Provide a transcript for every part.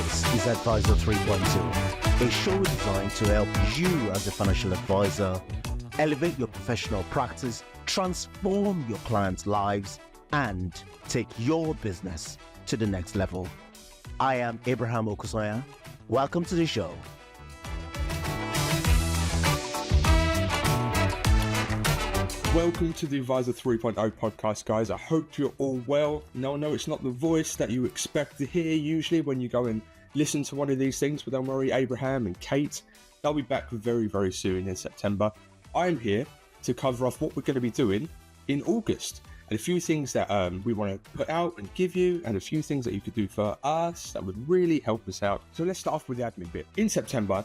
This is Advisor 3.0, a show designed to help you as a financial advisor elevate your professional practice, transform your clients' lives, and take your business to the next level. I am Abraham Okusoya. Welcome to the show. Welcome to the Advisor 3.0 podcast, guys. I hope you're all well. No, it's not the voice that you expect to hear usually when you go and listen to one of these things, but don't worry, Abraham and Kate, they'll be back very, very soon in September. I'm here to cover off what we're going to be doing in August and a few things that we want to put out and give you, and a few things that you could do for us that would really help us out. So let's start off with the admin bit. In September,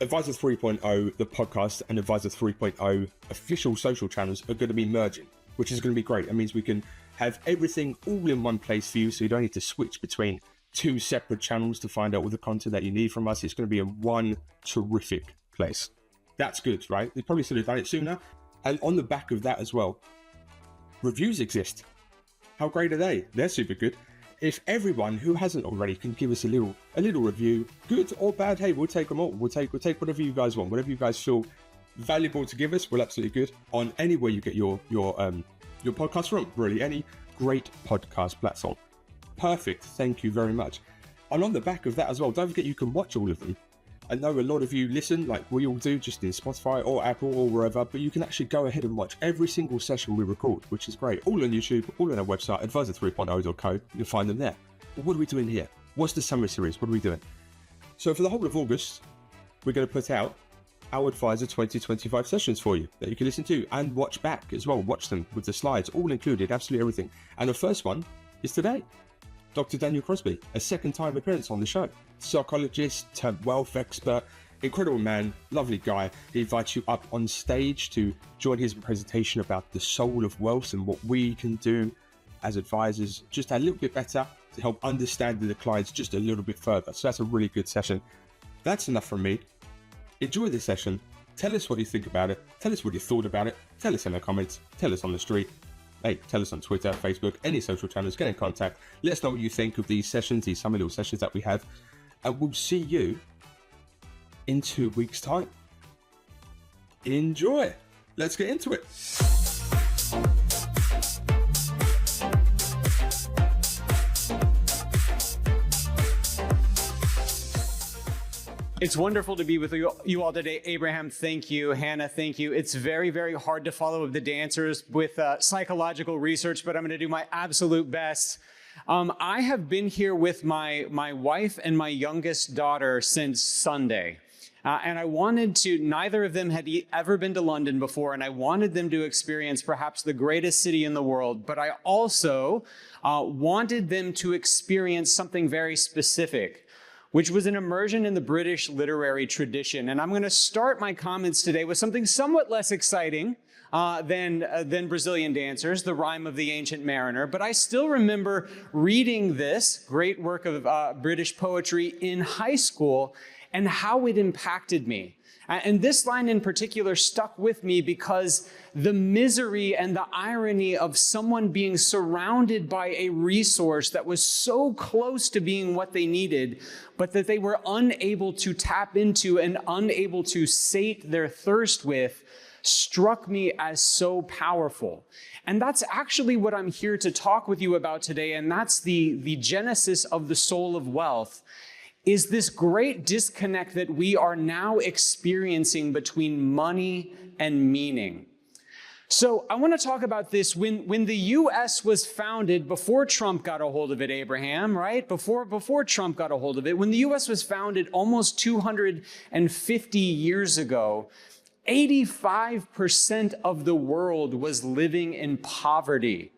Advisor 3.0, the podcast, and Advisor 3.0 official social channels are going to be merging, which is going to be great. It means we can have everything all in one place for you, so you don't need to switch between two separate channels to find out all the content that you need from us. It's going to be in one terrific place. That's good, right? They probably should have done it sooner. And on the back of that as well, reviews exist. How great are they? They're super good. If everyone who hasn't already can give us a little review, good or bad, hey, we'll take them all. We'll take whatever you guys want, whatever you guys feel valuable to give us. We're absolutely good on anywhere you get your podcast from. Really, any great podcast platform. Perfect. Thank you very much. And on the back of that as well, don't forget you can watch all of them. I know a lot of you listen, like we all do, just in Spotify or Apple or wherever, but you can actually go ahead and watch every single session we record, which is great. All on YouTube, all on our website, advisor3.0.co. You'll find them there. But what are we doing here? What's the summer series? What are we doing? So for the whole of August, we're going to put out our Advisor 2025 sessions for you that you can listen to and watch back as well. Watch them with the slides, all included, absolutely everything. And the first one is today. Dr. Daniel Crosby, a second-time appearance on the show. Psychologist, wealth expert, incredible man, lovely guy. He invites you up on stage to join his presentation about the soul of wealth and what we can do as advisors just a little bit better to help understand the clients just a little bit further. So that's a really good session. That's enough from me. Enjoy the session. Tell us what you think about it. Tell us what you thought about it. Tell us in the comments. Tell us on the street. Hey, tell us on Twitter, Facebook, any social channels, get in contact. Let us know what you think of these sessions, these summer little sessions that we have. And we'll see you in 2 weeks' time. Enjoy. Let's get into it. It's wonderful to be with you all today. Abraham, thank you. Hannah, thank you. It's very, very hard to follow up the dancers with psychological research, but I'm going to do my absolute best. I have been here with my wife and my youngest daughter since Sunday. And I wanted to, neither of them had ever been to London before, and I wanted them to experience perhaps the greatest city in the world, but I also wanted them to experience something very specific, which was an immersion in the British literary tradition. And I'm going to start my comments today with something somewhat less exciting than Brazilian dancers, The Rime of the Ancient Mariner. But I still remember reading this great work of British poetry in high school and how it impacted me. And this line in particular stuck with me because the misery and the irony of someone being surrounded by a resource that was so close to being what they needed, but that they were unable to tap into and unable to sate their thirst with, struck me as so powerful. And that's actually what I'm here to talk with you about today, and that's the genesis of the soul of wealth. Is this great disconnect that we are now experiencing between money and meaning. So I want to talk about this. When the U.S. was founded, before Trump got a hold of it, Abraham, right? Before Trump got a hold of it, when the U.S. was founded almost 250 years ago, 85% of the world was living in poverty,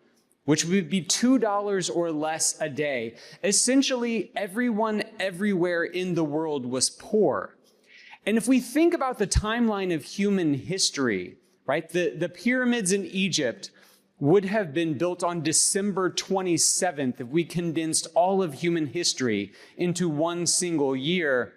which would be $2 or less a day. Essentially, everyone everywhere in the world was poor. And if we think about the timeline of human history, right, the pyramids in Egypt would have been built on December 27th if we condensed all of human history into one single year.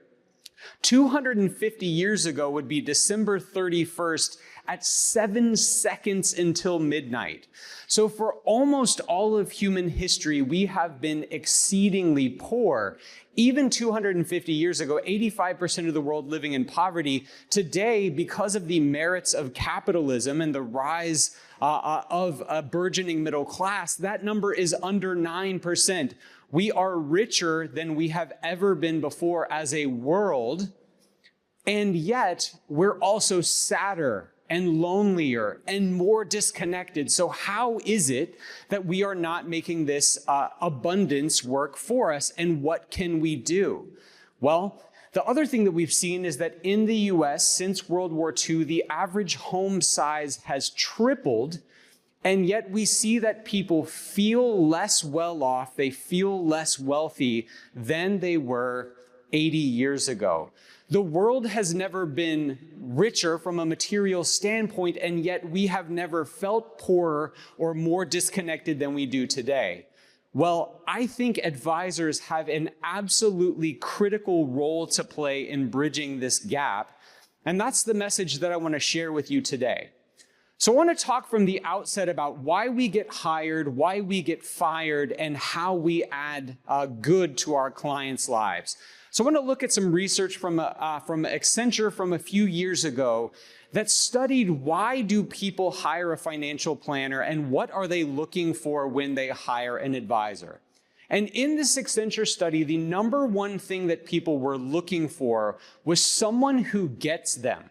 250 years ago would be December 31st at 7 seconds until midnight. So for almost all of human history, we have been exceedingly poor. Even 250 years ago, 85% of the world living in poverty. Today, because of the merits of capitalism and the rise of a burgeoning middle class, that number is under 9%. We are richer than we have ever been before as a world, and yet we're also sadder and lonelier and more disconnected. So how is it that we are not making this abundance work for us, and what can we do? Well, the other thing that we've seen is that in the US, since World War II, the average home size has tripled, and yet we see that people feel less well off, they feel less wealthy than they were 80 years ago. The world has never been richer from a material standpoint, and yet we have never felt poorer or more disconnected than we do today. Well, I think advisors have an absolutely critical role to play in bridging this gap, and that's the message that I want to share with you today. So I want to talk from the outset about why we get hired, why we get fired, and how we add good to our clients' lives. So I want to look at some research from Accenture from a few years ago that studied why do people hire a financial planner and what are they looking for when they hire an advisor. And in this Accenture study, the number one thing that people were looking for was someone who gets them.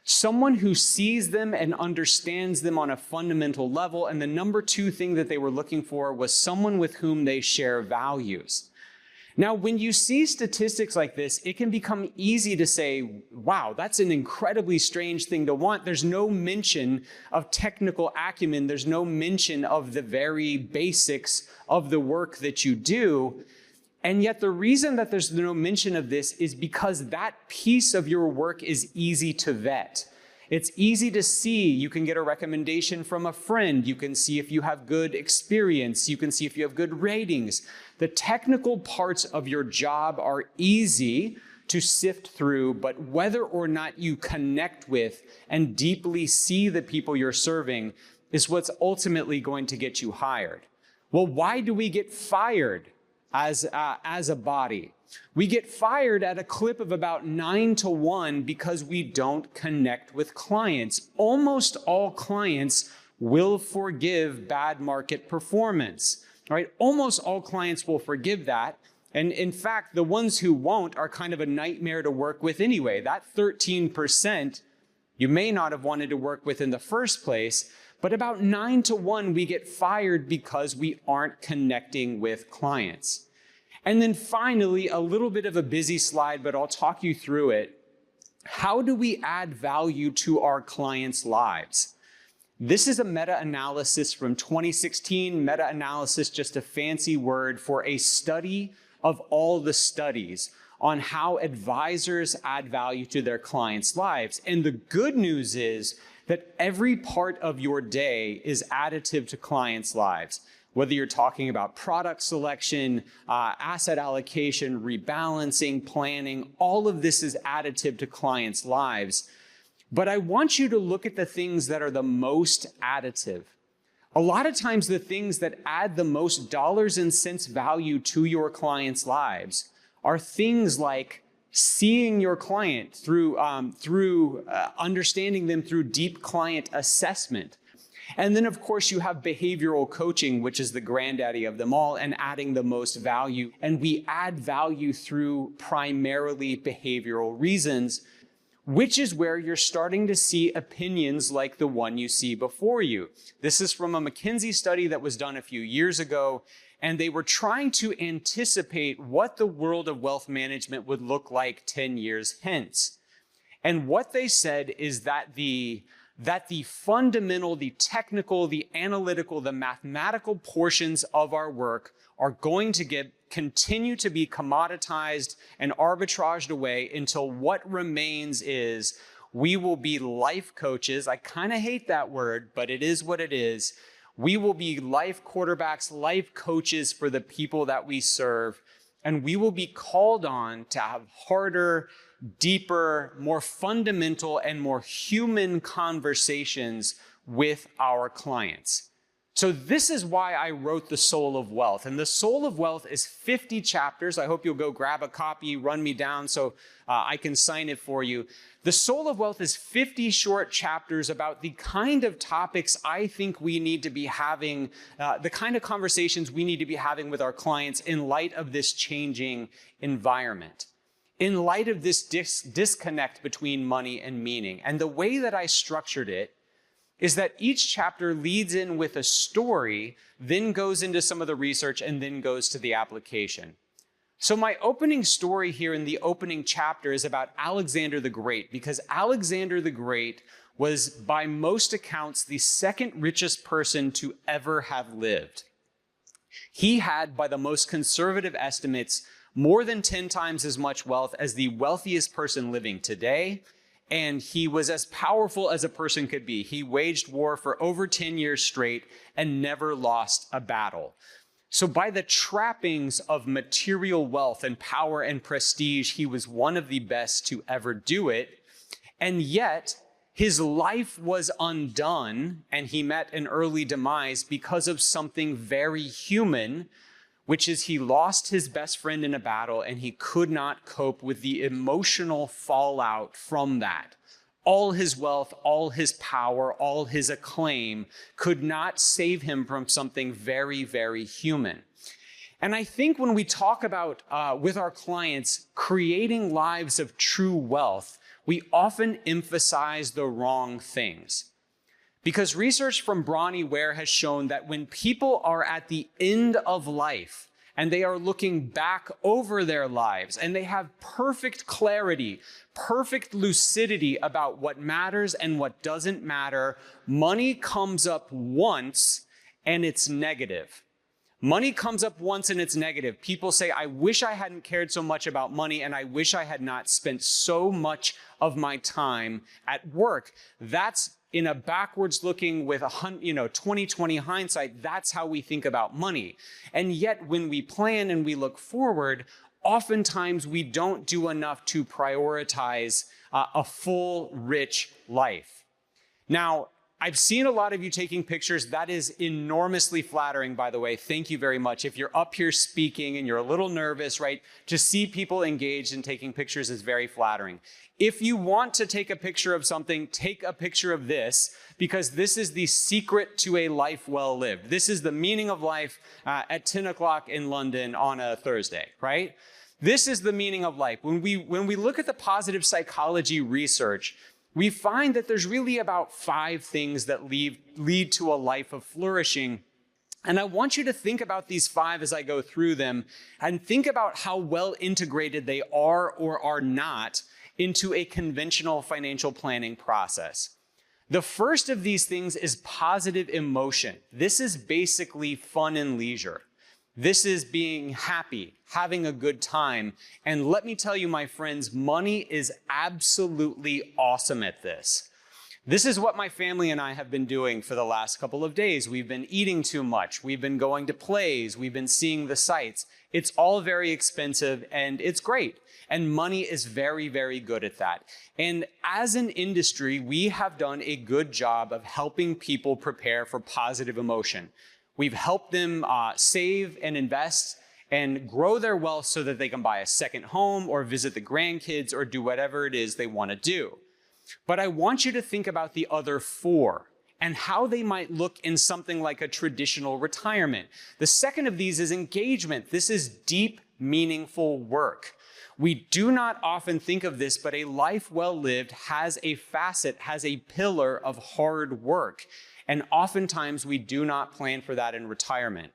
Someone who sees them and understands them on a fundamental level. And the number two thing that they were looking for was someone with whom they share values. Now, when you see statistics like this, it can become easy to say, wow, that's an incredibly strange thing to want. There's no mention of technical acumen. There's no mention of the very basics of the work that you do. And yet the reason that there's no mention of this is because that piece of your work is easy to vet. It's easy to see. You can get a recommendation from a friend. You can see if you have good experience. You can see if you have good ratings. The technical parts of your job are easy to sift through, but whether or not you connect with and deeply see the people you're serving is what's ultimately going to get you hired. Well, why do we get fired as a body? We get fired at a clip of about 9-to-1 because we don't connect with clients. Almost all clients will forgive bad market performance, right? Almost all clients will forgive that. And in fact, the ones who won't are kind of a nightmare to work with anyway. That 13% you may not have wanted to work with in the first place, but about 9-to-1 we get fired because we aren't connecting with clients. And then finally, a little bit of a busy slide, but I'll talk you through it. How do we add value to our clients' lives? This is a meta-analysis from 2016. Meta-analysis, just a fancy word for a study of all the studies on how advisors add value to their clients' lives. And the good news is that every part of your day is additive to clients' lives. Whether you're talking about product selection, asset allocation, rebalancing, planning, all of this is additive to clients' lives. But I want you to look at the things that are the most additive. A lot of times the things that add the most dollars and cents value to your clients' lives are things like seeing your client through understanding them through deep client assessment. And then, of course, you have behavioral coaching, which is the granddaddy of them all, and adding the most value. And we add value through primarily behavioral reasons, which is where you're starting to see opinions like the one you see before you. This is from a McKinsey study that was done a few years ago, and they were trying to anticipate what the world of wealth management would look like 10 years hence. And what they said is that the fundamental, the technical, the analytical, the mathematical portions of our work are going to continue to be commoditized and arbitraged away until what remains is we will be life coaches. I kind of hate that word, but it is what it is. We will be life quarterbacks, life coaches for the people that we serve, and we will be called on to have harder, deeper, more fundamental, and more human conversations with our clients. So this is why I wrote The Soul of Wealth. And The Soul of Wealth is 50 chapters. I hope you'll go grab a copy, run me down so I can sign it for you. The Soul of Wealth is 50 short chapters about the kind of topics I think we need to be having, the kind of conversations we need to be having with our clients in light of this changing environment, in light of this disconnect between money and meaning. And the way that I structured it is that each chapter leads in with a story, then goes into some of the research, and then goes to the application. So my opening story here in the opening chapter is about Alexander the Great, because Alexander the Great was, by most accounts, the second richest person to ever have lived. He had, by the most conservative estimates, more than 10 times as much wealth as the wealthiest person living today. And he was as powerful as a person could be. He waged war for over 10 years straight and never lost a battle. So by the trappings of material wealth and power and prestige, he was one of the best to ever do it. And yet, his life was undone and he met an early demise because of something very human, which is he lost his best friend in a battle and he could not cope with the emotional fallout from that. All his wealth, all his power, all his acclaim could not save him from something very, very human. And I think when we talk about, with our clients, creating lives of true wealth, we often emphasize the wrong things. Because research from Bronnie Ware has shown that when people are at the end of life and they are looking back over their lives and they have perfect clarity, perfect lucidity about what matters and what doesn't matter, money comes up once and it's negative. Money comes up once and it's negative. People say, I wish I hadn't cared so much about money and I wish I had not spent so much of my time at work. That's in a backwards looking with 20/20 hindsight, that's how we think about money. And yet when we plan and we look forward, oftentimes we don't do enough to prioritize a full, rich life. Now, I've seen a lot of you taking pictures. That is enormously flattering, by the way. Thank you very much. If you're up here speaking and you're a little nervous, right, to see people engaged in taking pictures is very flattering. If you want to take a picture of something, take a picture of this, because this is the secret to a life well lived. This is the meaning of life at 10 o'clock in London on a Thursday, right? This is the meaning of life. When we look at the positive psychology research, we find that there's really about 5 things that lead to a life of flourishing. And I want you to think about these 5 as I go through them and think about how well integrated they are or are not into a conventional financial planning process. The first of these things is positive emotion. This is basically fun and leisure. This is being happy, having a good time. And let me tell you, my friends, money is absolutely awesome at this. This is what my family and I have been doing for the last couple of days. We've been eating too much. We've been going to plays. We've been seeing the sights. It's all very expensive and it's great. And money is very, very good at that. And as an industry, we have done a good job of helping people prepare for positive emotion. We've helped them save and invest and grow their wealth so that they can buy a second home or visit the grandkids or do whatever it is they want to do. But I want you to think about the other 4 and how they might look in something like a traditional retirement. The second of these is engagement. This is deep, meaningful work. We do not often think of this, but a life well lived has a facet, has a pillar of hard work. And oftentimes we do not plan for that in retirement.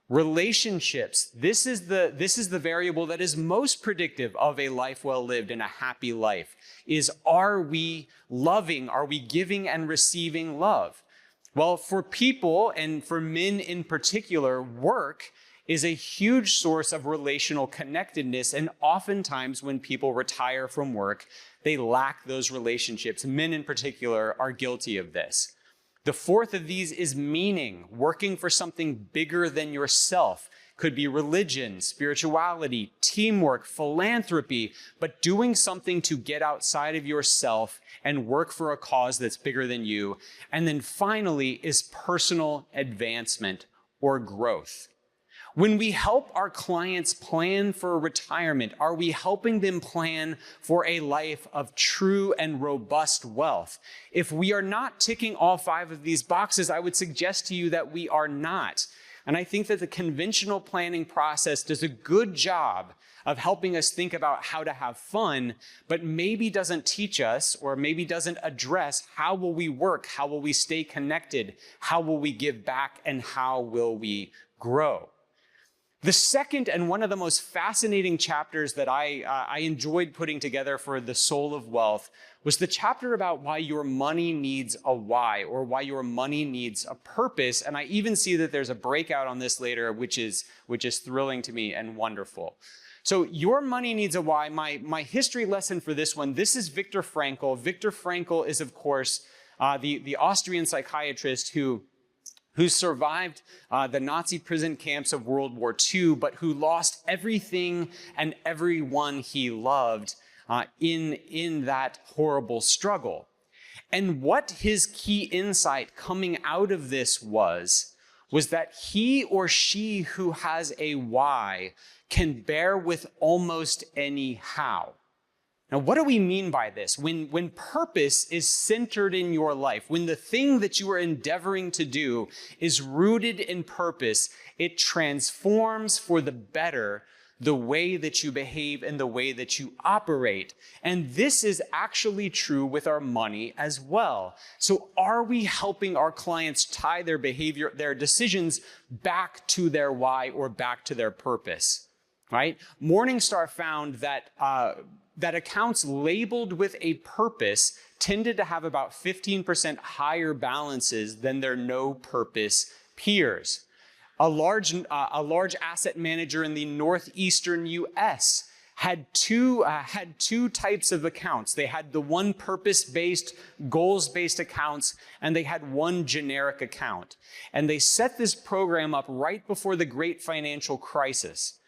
Relationships, this is the variable that is most predictive of a life well lived and a happy life, is are we loving? Are we giving and receiving love? Well, for people and for men in particular, work is a huge source of relational connectedness. And oftentimes when people retire from work, they lack those relationships. Men in particular are guilty of this. The fourth of these is meaning, working for something bigger than yourself. Could be religion, spirituality, teamwork, philanthropy, but doing something to get outside of yourself and work for a cause that's bigger than you. And then finally is personal advancement or growth. When we help our clients plan for retirement, are we helping them plan for a life of true and robust wealth? If we are not ticking all 5 of these boxes, I would suggest to you that we are not. And I think that the conventional planning process does a good job of helping us think about how to have fun, but maybe doesn't teach us or maybe doesn't address how will we work, how will we stay connected, how will we give back, and how will we grow. The second and one of the most fascinating chapters that I enjoyed putting together for The Soul of Wealth was the chapter about why your money needs a why, or why your money needs a purpose. And I even see that there's a breakout on this later, which is thrilling to me and wonderful. So your money needs a why. My history lesson for this one, this is Viktor Frankl. Viktor Frankl is, of course, the Austrian psychiatrist who survived the Nazi prison camps of World War II, but who lost everything and everyone he loved in that horrible struggle. And what his key insight coming out of this was that he or she who has a why can bear with almost any how. Now, what do we mean by this? When purpose is centered in your life, when the thing that you are endeavoring to do is rooted in purpose, it transforms for the better the way that you behave and the way that you operate. And this is actually true with our money as well. So are we helping our clients tie their behavior, their decisions back to their why or back to their purpose, right? Morningstar found that accounts labeled with a purpose tended to have about 15% higher balances than their no-purpose peers. A large asset manager in the northeastern U.S. had two types of accounts. They had the one purpose-based, goals-based accounts, and they had one generic account. And they set this program up right before the great financial crisis.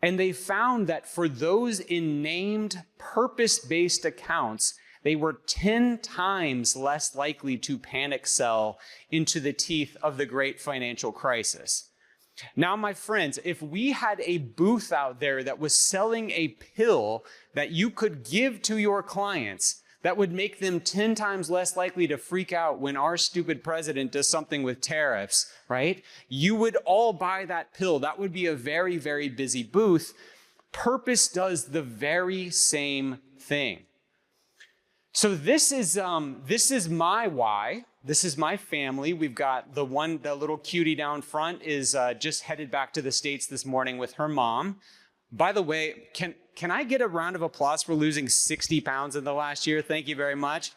And they found that for those in named purpose-based accounts, they were 10 times less likely to panic sell into the teeth of the great financial crisis. Now, my friends, if we had a booth out there that was selling a pill that you could give to your clients that would make them 10 times less likely to freak out when our stupid president does something with tariffs, right? You would all buy that pill. That would be a very, very busy booth. Purpose does the very same thing. So this is my why. This is my family. We've got the little cutie down front is just headed back to the States this morning with her mom. By the way, can I get a round of applause for losing 60 pounds in the last year? Thank you very much.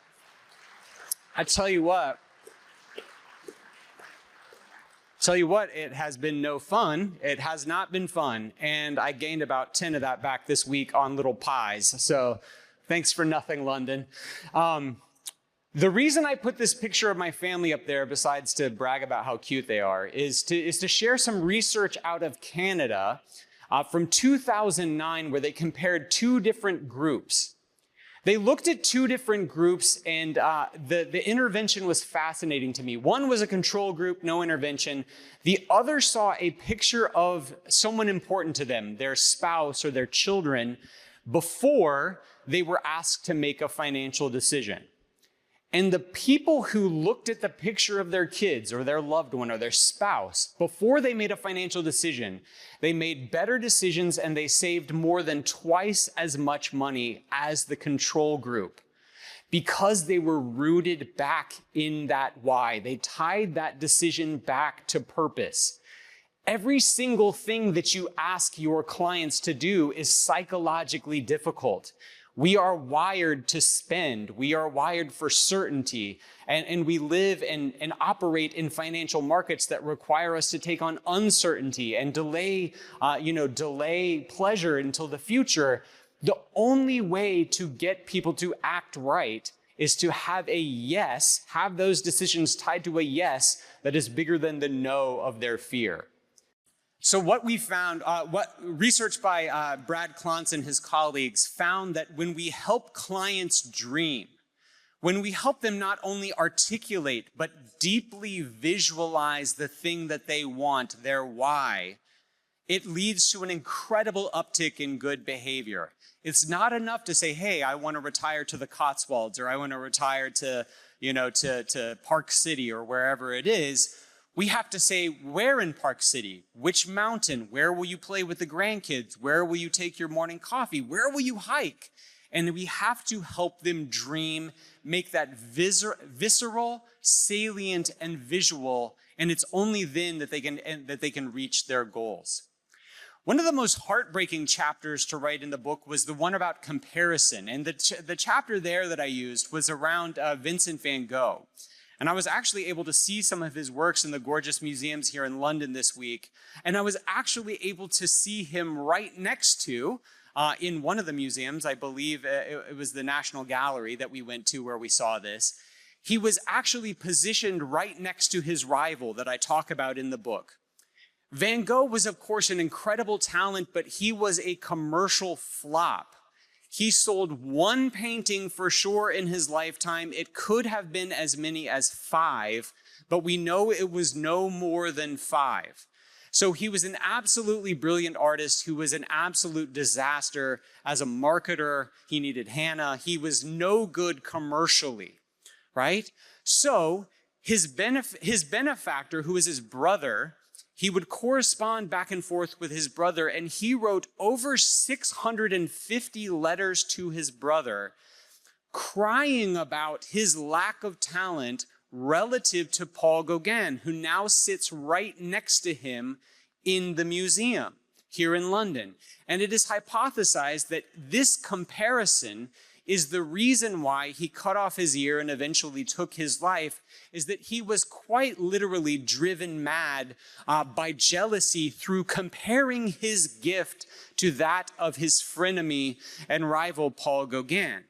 I tell you what, it has been no fun. It has not been fun. And I gained about 10 of that back this week on little pies. So thanks for nothing, London. The reason I put this picture of my family up there, besides to brag about how cute they are, is to share some research out of Canada from 2009, where they compared 2 different groups. They looked at 2 different groups, and the intervention was fascinating to me. One was a control group, no intervention. The other saw a picture of someone important to them, their spouse or their children, before they were asked to make a financial decision. And the people who looked at the picture of their kids or their loved one or their spouse before they made a financial decision, they made better decisions and they saved more than twice as much money as the control group, because they were rooted back in that why. They tied that decision back to purpose. Every single thing that you ask your clients to do is psychologically difficult. We are wired to spend. We are wired for certainty. And we live and operate in financial markets that require us to take on uncertainty and delay pleasure until the future. The only way to get people to act right is to have a yes, have those decisions tied to a yes that is bigger than the no of their fear. So what we found, what research by Brad Klontz and his colleagues found that when we help clients dream, when we help them not only articulate, but deeply visualize the thing that they want, their why, it leads to an incredible uptick in good behavior. It's not enough to say, hey, I want to retire to the Cotswolds, or I want to retire to, to Park City or wherever it is. We have to say, where in Park City? Which mountain? Where will you play with the grandkids? Where will you take your morning coffee? Where will you hike? And we have to help them dream, make that visceral, salient, and visual, and it's only then that they can reach their goals. One of the most heartbreaking chapters to write in the book was the one about comparison, and the chapter there that I used was around Vincent van Gogh. And I was actually able to see some of his works in the gorgeous museums here in London this week, and I was actually able to see him right next to, in one of the museums, I believe it was the National Gallery that we went to where we saw this. He was actually positioned right next to his rival that I talk about in the book. Van Gogh was, of course, an incredible talent, but he was a commercial flop. He sold one painting for sure in his lifetime. It could have been as many as 5, but we know it was no more than 5. So he was an absolutely brilliant artist who was an absolute disaster as a marketer. He needed Hannah. He was no good commercially, right? So his benefactor, who was his brother, he would correspond back and forth with his brother, and he wrote over 650 letters to his brother, crying about his lack of talent relative to Paul Gauguin, who now sits right next to him in the museum here in London. And it is hypothesized that this comparison is the reason why he cut off his ear and eventually took his life, is that he was quite literally driven mad by jealousy through comparing his gift to that of his frenemy and rival Paul Gauguin.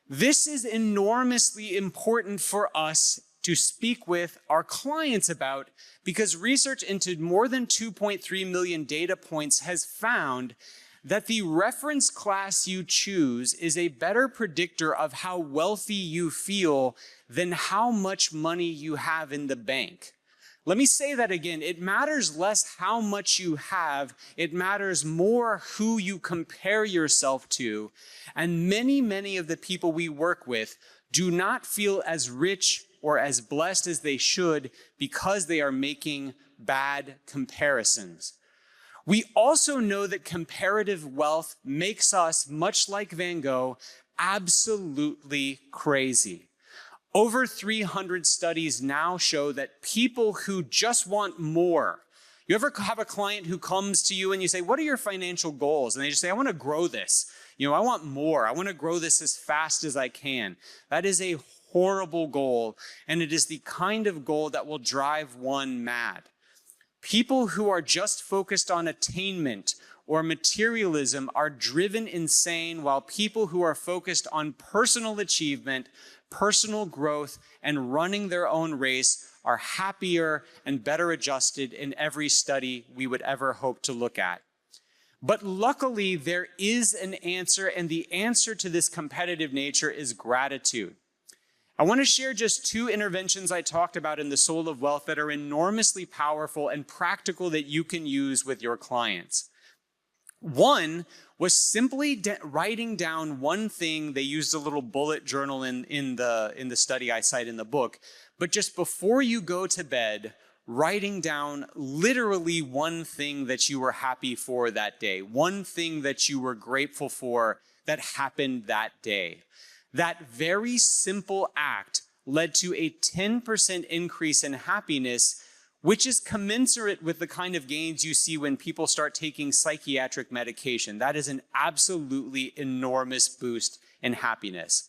This is enormously important for us to speak with our clients about, because research into more than 2.3 million data points has found that the reference class you choose is a better predictor of how wealthy you feel than how much money you have in the bank. Let me say that again. It matters less how much you have. It matters more who you compare yourself to. And many of the people we work with do not feel as rich or as blessed as they should because they are making bad comparisons. We also know that comparative wealth makes us, much like Van Gogh, absolutely crazy. Over 300 studies now show that people who just want more. You ever have a client who comes to you and you say, what are your financial goals? And they just say, I want to grow this. I want more. I want to grow this as fast as I can. That is a horrible goal, and it is the kind of goal that will drive one mad. People who are just focused on attainment or materialism are driven insane, while people who are focused on personal achievement, personal growth, and running their own race are happier and better adjusted in every study we would ever hope to look at. But luckily, there is an answer, and the answer to this competitive nature is gratitude. I want to share just 2 interventions I talked about in The Soul of Wealth that are enormously powerful and practical that you can use with your clients. One was simply writing down one thing. They used a little bullet journal in the study I cite in the book. But just before you go to bed, writing down literally one thing that you were happy for that day, one thing that you were grateful for that happened that day. That very simple act led to a 10% increase in happiness, which is commensurate with the kind of gains you see when people start taking psychiatric medication. That is an absolutely enormous boost in happiness.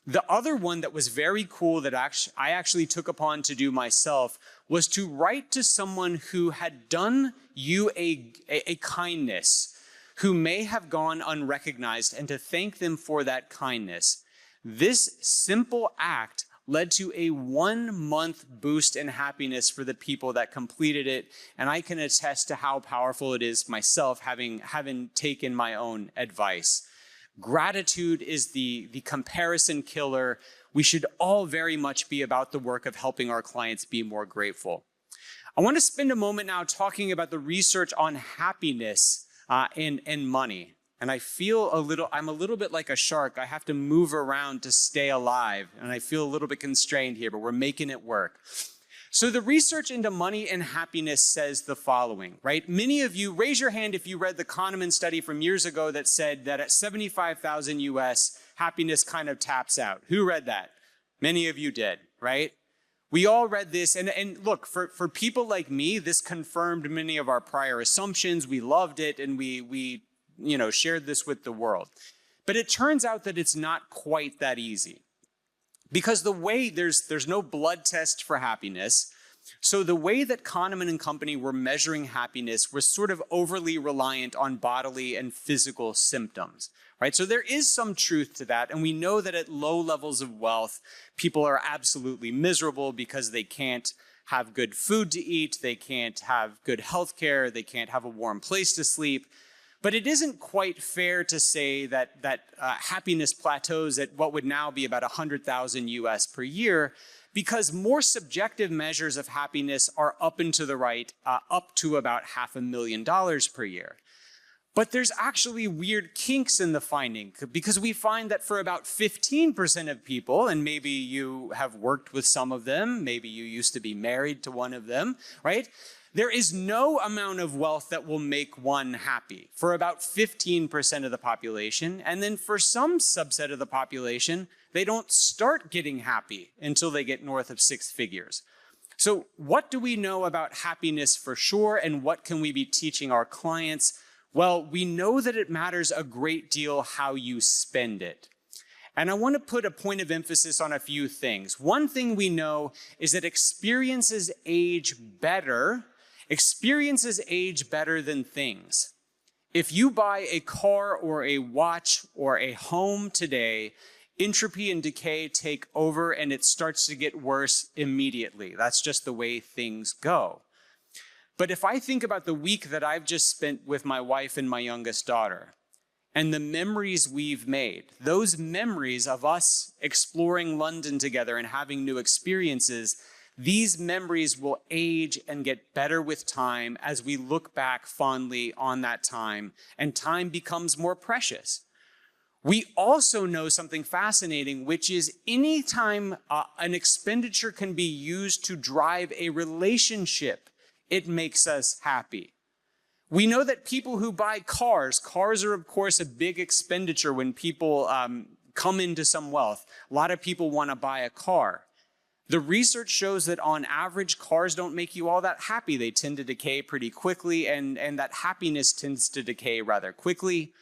The other one that was very cool that I actually took upon to do myself was to write to someone who had done you a kindness, who may have gone unrecognized, and to thank them for that kindness. This simple act led to a 1-month boost in happiness for the people that completed it. And I can attest to how powerful it is myself, having taken my own advice. Gratitude is the comparison killer. We should all very much be about the work of helping our clients be more grateful. I want to spend a moment now talking about the research on happiness and money. And I'm a little bit like a shark. I have to move around to stay alive. And I feel a little bit constrained here, but we're making it work. So the research into money and happiness says the following, right? Many of you, raise your hand if you read the Kahneman study from years ago that said that at 75,000 US, happiness kind of taps out. Who read that? Many of you did, right? We all read this, and look, for people like me, this confirmed many of our prior assumptions. We loved it, and we shared this with the world. But it turns out that it's not quite that easy. Because the way there's no blood test for happiness. So the way that Kahneman and company were measuring happiness was sort of overly reliant on bodily and physical symptoms, right? So there is some truth to that. And we know that at low levels of wealth, people are absolutely miserable because they can't have good food to eat. They can't have good health care. They can't have a warm place to sleep. But it isn't quite fair to say that happiness plateaus at what would now be about 100,000 US per year, because more subjective measures of happiness are up and to the right, up to about $500,000 per year. But there's actually weird kinks in the finding, because we find that for about 15% of people, and maybe you have worked with some of them, maybe you used to be married to one of them, right? There is no amount of wealth that will make one happy for about 15% of the population. And then for some subset of the population, they don't start getting happy until they get north of 6 figures. So what do we know about happiness for sure, and what can we be teaching our clients? Well, we know that it matters a great deal how you spend it. And I want to put a point of emphasis on a few things. One thing we know is that experiences age better than things. If you buy a car or a watch or a home today, entropy and decay take over and it starts to get worse immediately. That's just the way things go. But if I think about the week that I've just spent with my wife and my youngest daughter, and the memories we've made, those memories of us exploring London together and having new experiences, these memories will age and get better with time as we look back fondly on that time, and time becomes more precious. We also know something fascinating, which is anytime an expenditure can be used to drive a relationship, it makes us happy. We know that people who buy cars are of course a big expenditure when people come into some wealth. A lot of people want to buy a car. The research shows that on average, cars don't make you all that happy. They tend to decay pretty quickly, and that happiness tends to decay rather quickly.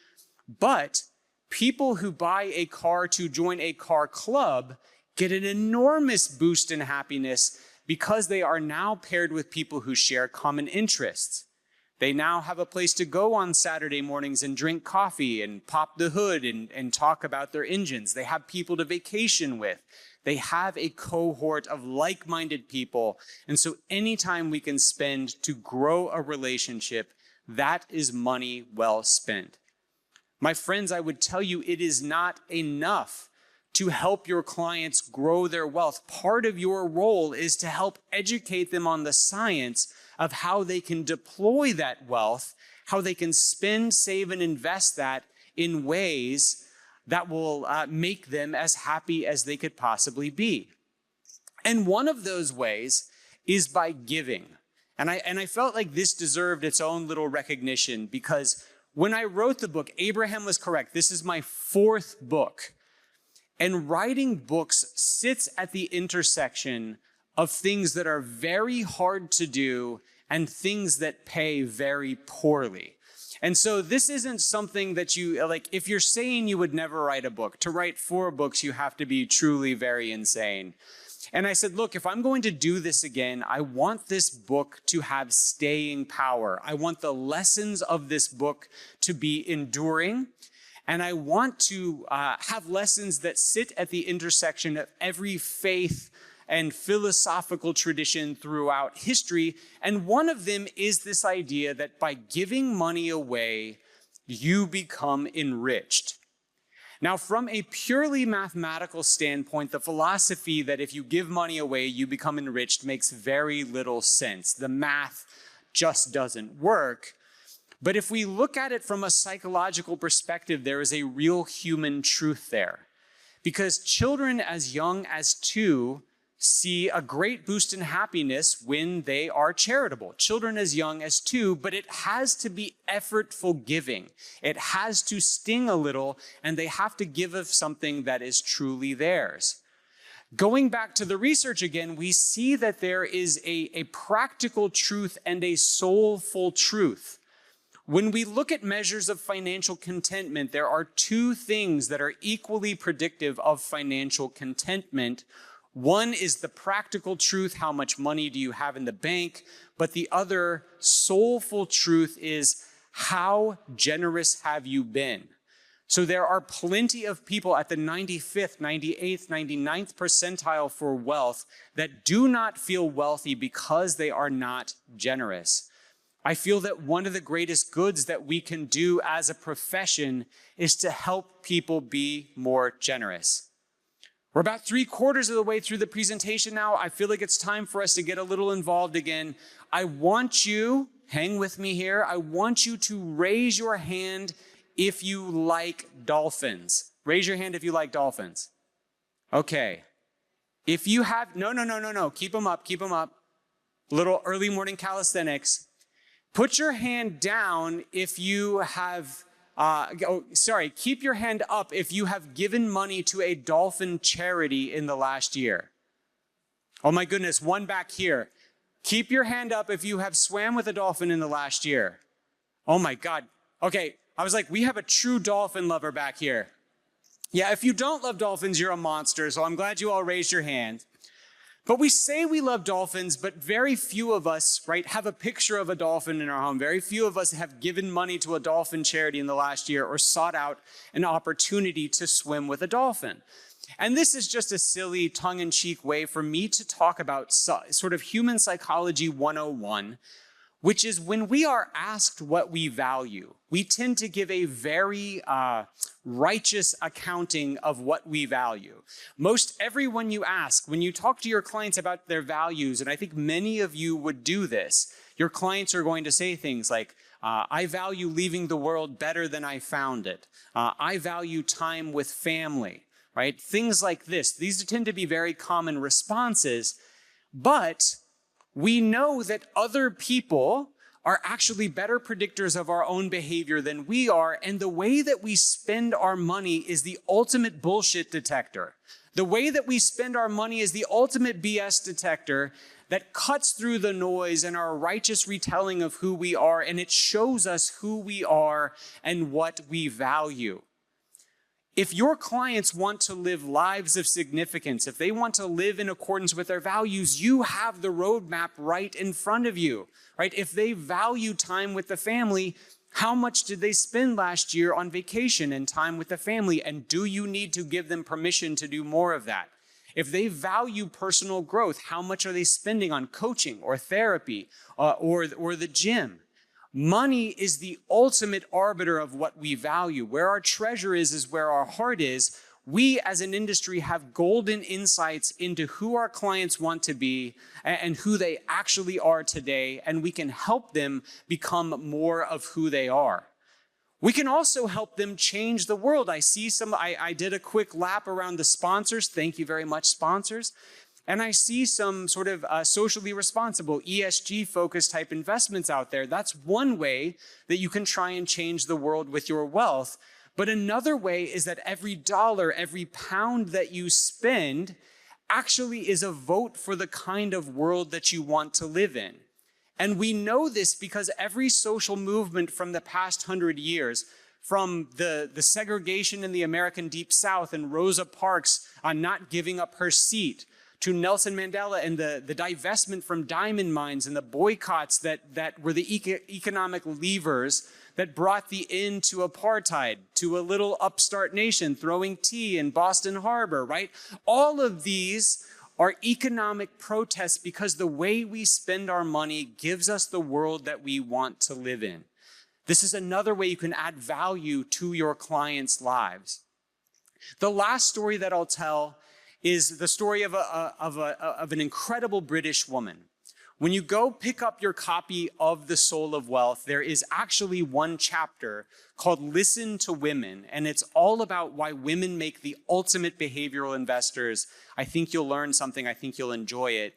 But people who buy a car to join a car club get an enormous boost in happiness because they are now paired with people who share common interests. They now have a place to go on Saturday mornings and drink coffee and pop the hood and talk about their engines. They have people to vacation with. They have a cohort of like-minded people. And so anytime we can spend to grow a relationship, that is money well spent. My friends, I would tell you it is not enough to help your clients grow their wealth. Part of your role is to help educate them on the science of how they can deploy that wealth, how they can spend, save, and invest that in ways that will make them as happy as they could possibly be. And one of those ways is by giving. And I felt like this deserved its own little recognition, because when I wrote the book, Abraham was correct. This is my 4th book. And writing books sits at the intersection of things that are very hard to do and things that pay very poorly. And so this isn't something that you, like, if you're saying you would never write a book, to write 4 books, you have to be truly very insane. And I said, look, if I'm going to do this again, I want this book to have staying power. I want the lessons of this book to be enduring. And I want to have lessons that sit at the intersection of every faith and philosophical tradition throughout history. And one of them is this idea that by giving money away, you become enriched. Now, from a purely mathematical standpoint, the philosophy that if you give money away, you become enriched makes very little sense. The math just doesn't work. But if we look at it from a psychological perspective, there is a real human truth there. Because children as young as 2 see a great boost in happiness when they are charitable. Children as young as 2, but it has to be effortful giving. It has to sting a little, and they have to give of something that is truly theirs. Going back to the research again, we see that there is a practical truth and a soulful truth. When we look at measures of financial contentment, there are 2 things that are equally predictive of financial contentment. One is the practical truth, how much money do you have in the bank? But the other soulful truth is, how generous have you been? So there are plenty of people at the 95th, 98th, 99th percentile for wealth that do not feel wealthy because they are not generous. I feel that one of the greatest goods that we can do as a profession is to help people be more generous. We're about 3/4 of the way through the presentation now. I feel like it's time for us to get a little involved again. I want you, hang with me here, I want you to raise your hand if you like dolphins. Raise your hand if you like dolphins. Okay. If you have, no. Keep them up. Little early morning calisthenics. Put your hand down if you have, keep your hand up if you have given money to a dolphin charity in the last year. Oh my goodness, one back here. Keep your hand up if you have swam with a dolphin in the last year. Oh my God. Okay, I was like, we have a true dolphin lover back here. Yeah, if you don't love dolphins, you're a monster, so I'm glad you all raised your hand. But we say we love dolphins, but very few of us, right, have a picture of a dolphin in our home. Very few of us have given money to a dolphin charity in the last year or sought out an opportunity to swim with a dolphin. And this is just a silly, tongue-in-cheek way for me to talk about sort of human psychology 101, which is when we are asked what we value, we tend to give a very righteous accounting of what we value. Most everyone you ask, when you talk to your clients about their values, and I think many of you would do this, your clients are going to say things like, I value leaving the world better than I found it. I value time with family, right? Things like this. These tend to be very common responses, but we know that other people are actually better predictors of our own behavior than we are, and the way that we spend our money is the ultimate bullshit detector. The way that we spend our money is the ultimate BS detector that cuts through the noise and our righteous retelling of who we are, and it shows us who we are and what we value. If your clients want to live lives of significance, if they want to live in accordance with their values, you have the roadmap right in front of you, right? If they value time with the family, how much did they spend last year on vacation and time with the family? And do you need to give them permission to do more of that? If they value personal growth, how much are they spending on coaching or therapy or the gym? Money is the ultimate arbiter of what we value. Where our treasure is where our heart is. We as an industry have golden insights into who our clients want to be and who they actually are today, and we can help them become more of who they are. We can also help them change the world. I did a quick lap around the sponsors. Thank you very much, sponsors. And I see some sort of socially responsible, ESG-focused type investments out there. That's one way that you can try and change the world with your wealth. But another way is that every dollar, every pound that you spend actually is a vote for the kind of world that you want to live in. And we know this because every social movement from the past 100 years, from the segregation in the American Deep South and Rosa Parks not giving up her seat, to Nelson Mandela and the divestment from diamond mines and the boycotts that were the economic levers that brought the end to apartheid, to a little upstart nation throwing tea in Boston Harbor, right? All of these are economic protests because the way we spend our money gives us the world that we want to live in. This is another way you can add value to your clients' lives. The last story that I'll tell is the story of an incredible British woman. When you go pick up your copy of The Soul of Wealth, there is actually one chapter called Listen to Women, and it's all about why women make the ultimate behavioral investors. I think you'll learn something. I think you'll enjoy it.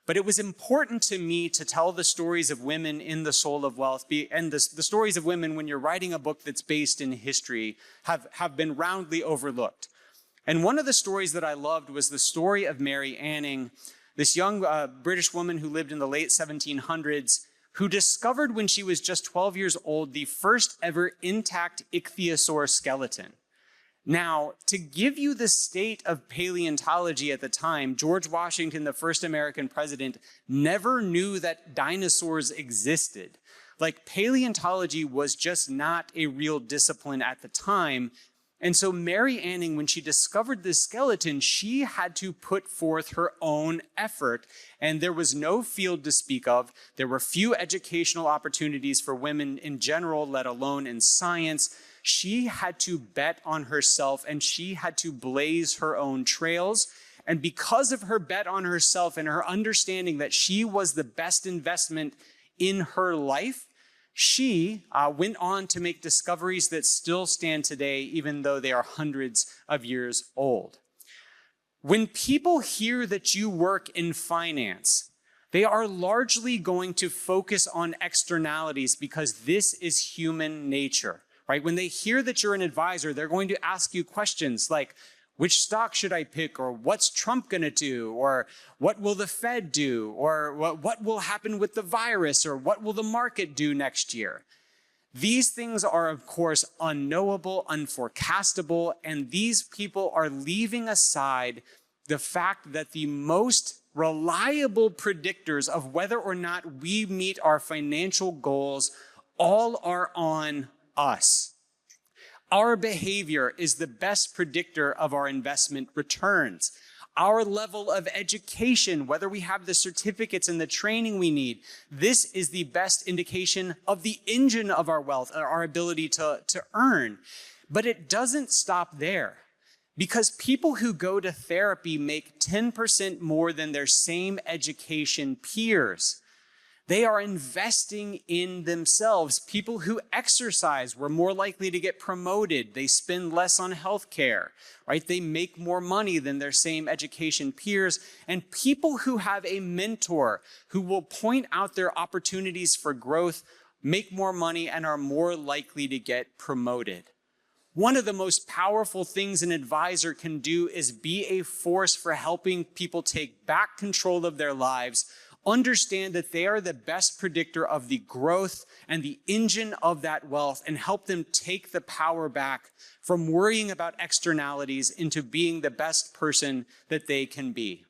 But it was important to me to tell the stories of women in The Soul of Wealth, and the stories of women when you're writing a book that's based in history have been roundly overlooked. And one of the stories that I loved was the story of Mary Anning, this young British woman who lived in the late 1700s, who discovered when she was just 12 years old the first ever intact ichthyosaur skeleton. Now, to give you the state of paleontology at the time, George Washington, the first American president, never knew that dinosaurs existed. Like, paleontology was just not a real discipline at the time. And so Mary Anning, when she discovered this skeleton, she had to put forth her own effort. And there was no field to speak of. There were few educational opportunities for women in general, let alone in science. She had to bet on herself, and she had to blaze her own trails. And because of her bet on herself and her understanding that she was the best investment in her life, she went on to make discoveries that still stand today, even though they are hundreds of years old. When people hear that you work in finance, they are largely going to focus on externalities because this is human nature, right? When they hear that you're an advisor, they're going to ask you questions like, which stock should I pick? Or what's Trump going to do? Or what will the Fed do? Or what will happen with the virus? Or what will the market do next year? These things are, of course, unknowable, unforecastable, and these people are leaving aside the fact that the most reliable predictors of whether or not we meet our financial goals all are on us. Our behavior is the best predictor of our investment returns. Our level of education, whether we have the certificates and the training we need, this is the best indication of the engine of our wealth, our ability to earn. But it doesn't stop there, because people who go to therapy make 10% more than their same education peers. They are investing in themselves. People who exercise were more likely to get promoted. They spend less on healthcare, right? They make more money than their same education peers. And people who have a mentor who will point out their opportunities for growth make more money and are more likely to get promoted. One of the most powerful things an advisor can do is be a force for helping people take back control of their lives, understand that they are the best predictor of the growth and the engine of that wealth, and help them take the power back from worrying about externalities into being the best person that they can be.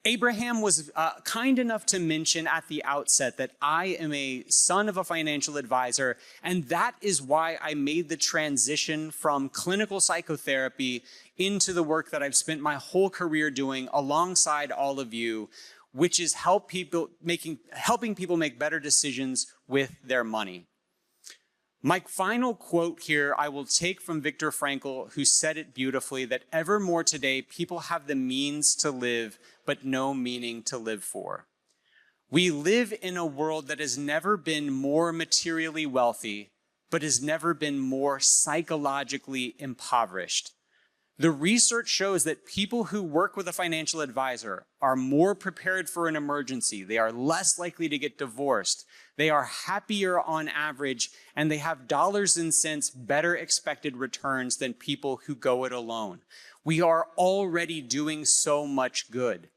Abraham was kind enough to mention at the outset that I am a son of a financial advisor, and that is why I made the transition from clinical psychotherapy into the work that I've spent my whole career doing alongside all of you, which is helping people make better decisions with their money. My final quote here I will take from Viktor Frankl, who said it beautifully, that evermore today people have the means to live, but no meaning to live for. We live in a world that has never been more materially wealthy, but has never been more psychologically impoverished. The research shows that people who work with a financial advisor are more prepared for an emergency. They are less likely to get divorced. They are happier on average, and they have dollars and cents better expected returns than people who go it alone. We are already doing so much good.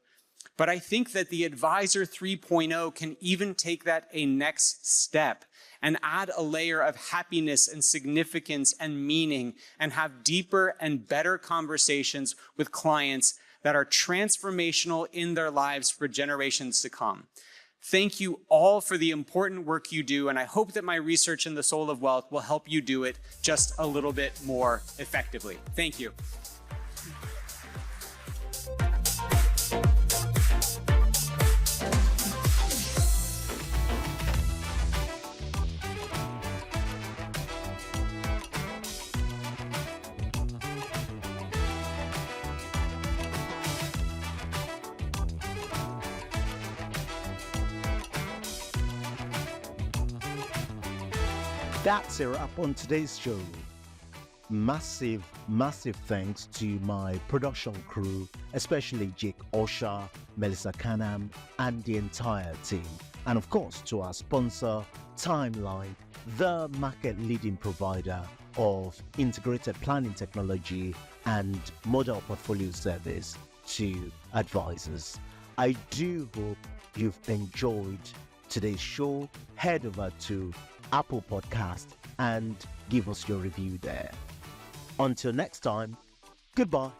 But I think that the Advisor 3.0 can even take that a next step and add a layer of happiness and significance and meaning, and have deeper and better conversations with clients that are transformational in their lives for generations to come. Thank you all for the important work you do, and I hope that my research in the soul of wealth will help you do it just a little bit more effectively. Thank you. That's a wrap on today's show. Massive thanks to my production crew, especially Jake Osha, Melissa Canham, and the entire team. And of course, to our sponsor, Timeline, the market-leading provider of integrated planning technology and model portfolio service to advisors. I do hope you've enjoyed today's show. Head over to Apple Podcast and give us your review there. Until next time, goodbye.